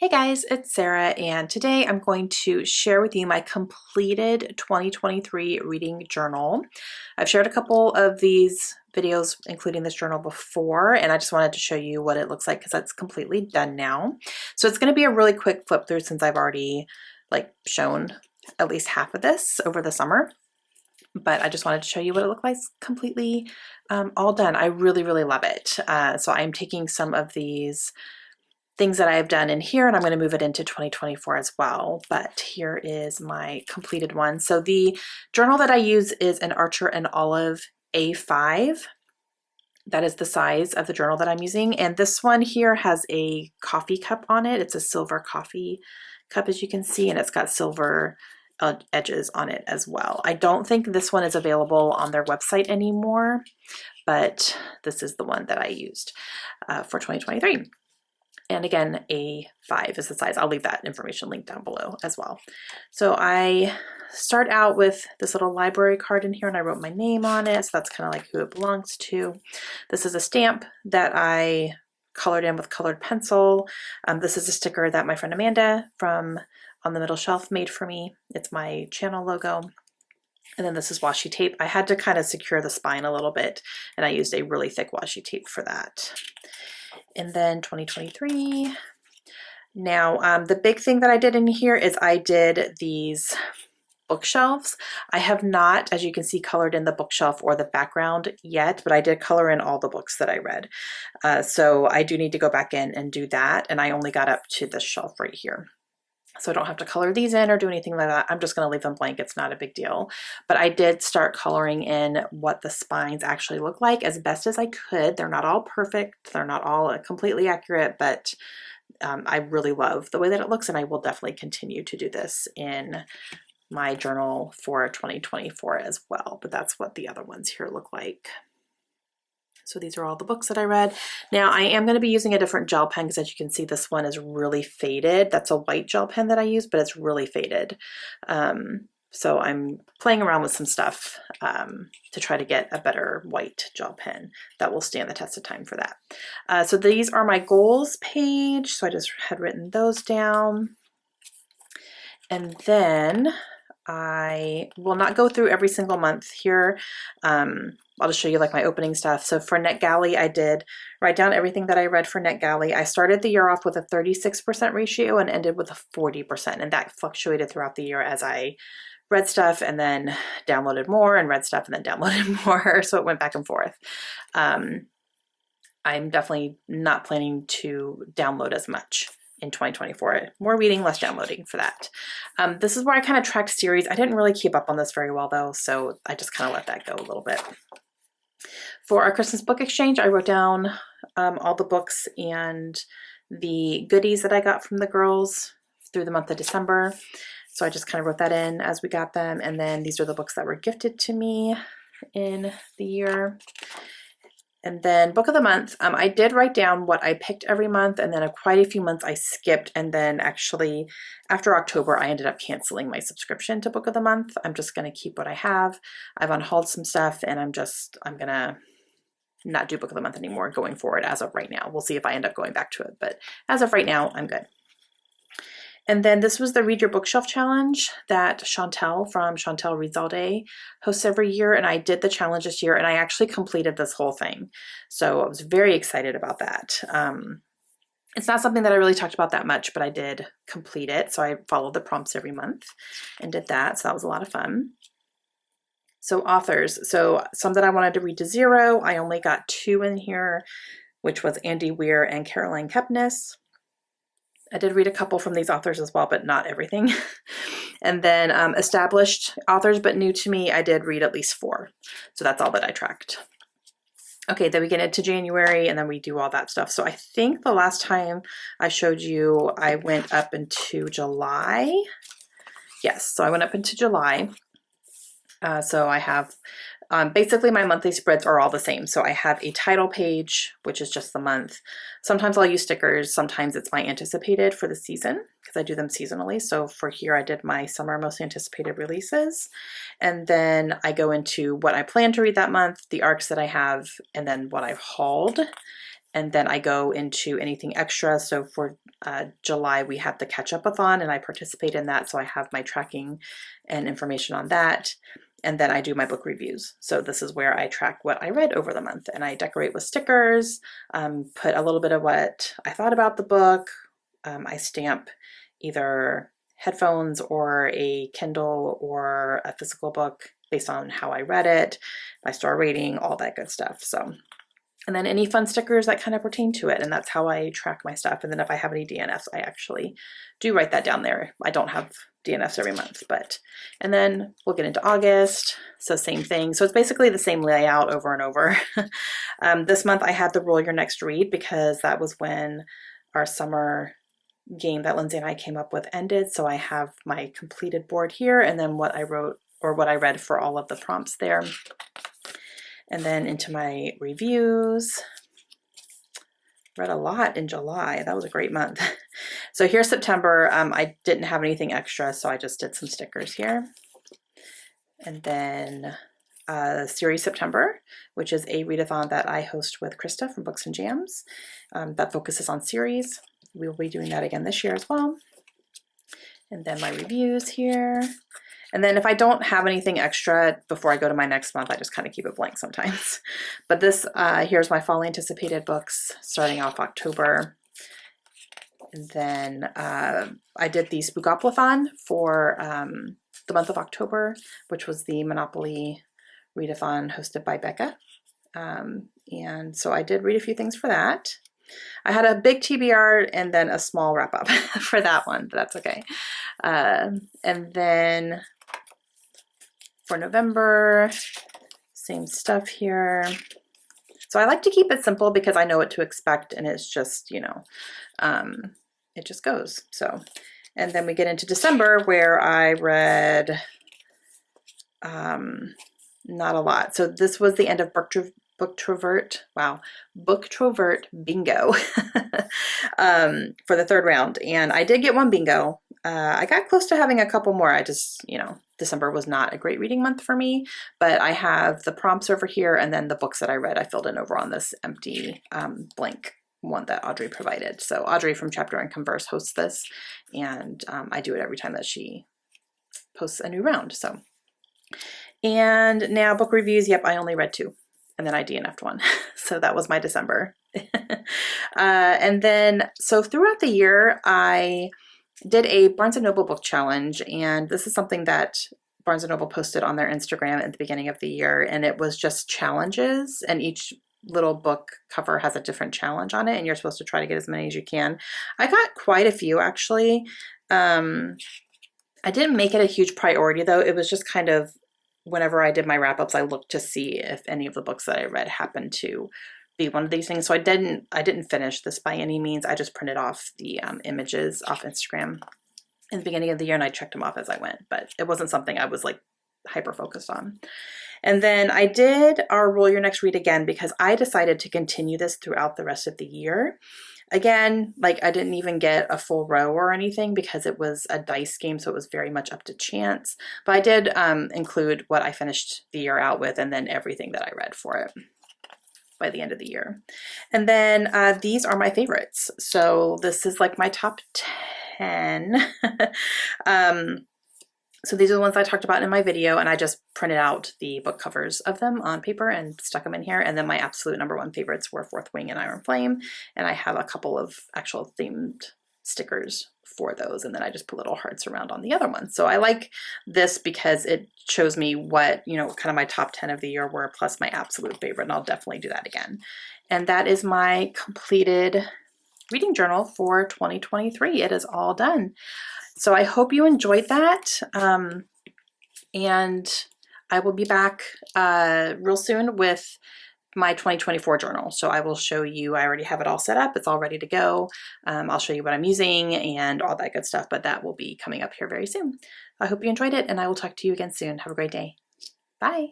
Hey guys, it's Sarah, and today I'm going to share with you my completed 2023 reading journal. I've shared a couple of these videos, including this journal before, and I just wanted to show you what it looks like because that's completely done now. So it's going to be a really quick flip through since I've already shown at least half of this over the summer. But I just wanted to show you what it looked like completely all done. I really love it. So I'm taking some of these things that I've done in here and I'm going to move it into 2024 as well. But here is my completed one. So the journal that I use is an Archer and Olive A5. That is the size of the journal that I'm using. And this one here has a coffee cup on it. It's a silver coffee cup, as you can see, and it's got silver edges on it as well. I don't think this one is available on their website anymore, but this is the one that I used for 2023. And again, A5 is the size. I'll leave that information linked down below as well. So I start out with this little library card in here and I wrote my name on it. So that's kind of like who it belongs to. This is a stamp that I colored in with colored pencil. This is a sticker that my friend Amanda from On the Middle Shelf made for me. It's my channel logo. And then this is washi tape. I had to kind of secure the spine a little bit and I used a really thick washi tape for that. And then 2023. Now, the big thing that I did in here is I did these bookshelves. I have not, as you can see, colored in the bookshelf or the background yet, but I did color in all the books that I read. So I do need to go back in and do that. And I only got up to this shelf right here. So I don't have to color these in or do anything like that. I'm just going to leave them blank. It's not a big deal. But I did start coloring in what the spines actually look like as best as I could. They're not all perfect. They're not all completely accurate, but I really love the way that it looks, and I will definitely continue to do this in my journal for 2024 as well. But that's what the other ones here look like. So these are all the books that I read. Now I am going to be using a different gel pen because as you can see, this one is really faded. That's a white gel pen that I use, but it's really faded. So I'm playing around with some stuff to try to get a better white gel pen that will stand the test of time for that. So these are my goals page. So I just had written those down. And then I will not go through every single month here. I'll just show you like my opening stuff. So for NetGalley, I did write down everything that I read for NetGalley. I started the year off with a 36% ratio and ended with a 40%. And that fluctuated throughout the year as I read stuff and then downloaded more and read stuff and then downloaded more. So it went back and forth. I'm definitely not planning to download as much in 2024. More reading, less downloading for that. This is where I kind of tracked series. I didn't really keep up on this very well though, so I just kind of let that go a little bit. For our Christmas book exchange, I wrote down all the books and the goodies that I got from the girls through the month of December. So I just kind of wrote that in as we got them. And then these are the books that were gifted to me in the year. And then book of the month, I did write down what I picked every month, and then quite a few months I skipped. And then actually after October, I ended up canceling my subscription to book of the month. I'm just going to keep what I have. I've unhauled some stuff and I'm going to not do book of the month anymore going forward as of right now. We'll see if I end up going back to it, but as of right now, I'm good. And then this was the Read Your Bookshelf Challenge that Chantel from Chantel Reads All Day hosts every year. And I did the challenge this year and I actually completed this whole thing. So I was very excited about that. It's not something that I really talked about that much, but I did complete it. So I followed the prompts every month and did that. So that was a lot of fun. So authors, so some that I wanted to read to zero, I only got 2 in here, which was Andy Weir and Caroline Kepnes. I did read a couple from these authors as well, but not everything. And then established authors, but new to me, I did read at least 4. So that's all that I tracked. Okay, then we get into January and then we do all that stuff. So I think the last time I showed you, I went up into July. Yes, so I went up into July. So I have basically my monthly spreads are all the same. So I have a title page, which is just the month. Sometimes I'll use stickers. Sometimes it's my anticipated for the season because I do them seasonally. So for here, I did my summer most anticipated releases. And then I go into what I plan to read that month, the arcs that I have, and then what I've hauled. and then I go into anything extra. So for July, we had the catch-up-a-thon, and I participate in that. So I have my tracking and information on that. And then I do my book reviews. So this is where I track what I read over the month, and I decorate with stickers, put a little bit of what I thought about the book. I stamp either headphones or a Kindle or a physical book based on how I read it, my star rating, all that good stuff. So, and then any fun stickers that kind of pertain to it. And that's how I track my stuff. And then if I have any DNFs, I actually do write that down there. I don't have DNFs every month, and then we'll get into August. So same thing. So it's basically the same layout over and over. This month I had the Roll Your Next Read because that was when our summer game that Lindsay and I came up with ended. So I have my completed board here, and then what I wrote or what I read for all of the prompts there. And then into my reviews. Read a lot in July. That was a great month. So here's September. I didn't have anything extra, so I just did some stickers here. And then series September, which is a readathon that I host with Krista from Books and Jams that focuses on series. We will be doing that again this year as well. And then my reviews here. And then if I don't have anything extra before I go to my next month, I just kind of keep it blank sometimes. But this, here's my fall anticipated books starting off October. And then I did the Spookoplathon for the month of October, which was the Monopoly readathon hosted by Becca. And so I did read a few things for that. I had a big TBR and then a small wrap up for that one, but that's okay. And then for November, same stuff here. So I like to keep it simple because I know what to expect, and it's just, you know, it just goes. So, and then we get into December where I read not a lot. So this was the end of BookTrovert, wow, BookTrovert bingo for the third round. And I did get one bingo. I got close to having a couple more. I just, you know, December was not a great reading month for me, but I have the prompts over here, and then the books that I read, I filled in over on this empty blank one that Audrey provided. So Audrey from Chapter and Converse hosts this, and I do it every time that she posts a new round. So, and now book reviews. Yep, I only read 2. And then I DNF'd one. So that was my December. And then, so throughout the year, I did a Barnes & Noble book challenge. And this is something that Barnes & Noble posted on their Instagram at the beginning of the year. And it was just challenges. And each little book cover has a different challenge on it. And you're supposed to try to get as many as you can. I got quite a few, actually. I didn't make it a huge priority, though. It was just kind of, whenever I did my wrap-ups, I looked to see if any of the books that I read happened to be one of these things. So I didn't finish this by any means. I just printed off the images off Instagram in the beginning of the year, and I checked them off as I went, but it wasn't something I was like hyper focused on. And then I did our Roll Your Next Read again because I decided to continue this throughout the rest of the year. Again, like I didn't even get a full row or anything because it was a dice game, so it was very much up to chance. But I did include what I finished the year out with, and then everything that I read for it by the end of the year. And then these are my favorites. So this is like my top 10. So these are the ones I talked about in my video, and I just printed out the book covers of them on paper and stuck them in here. And then my absolute number 1 favorites were Fourth Wing and Iron Flame. And I have a couple of actual themed stickers for those. And then I just put little hearts around on the other ones. So I like this because it shows me what, you know, kind of my top 10 of the year were, plus my absolute favorite. And I'll definitely do that again. And that is my completed reading journal for 2023. It is all done. So I hope you enjoyed that, and I will be back real soon with my 2024 journal. So I will show you, I already have it all set up. It's all ready to go. I'll show you what I'm using and all that good stuff, but that will be coming up here very soon. I hope you enjoyed it, and I will talk to you again soon. Have a great day. Bye.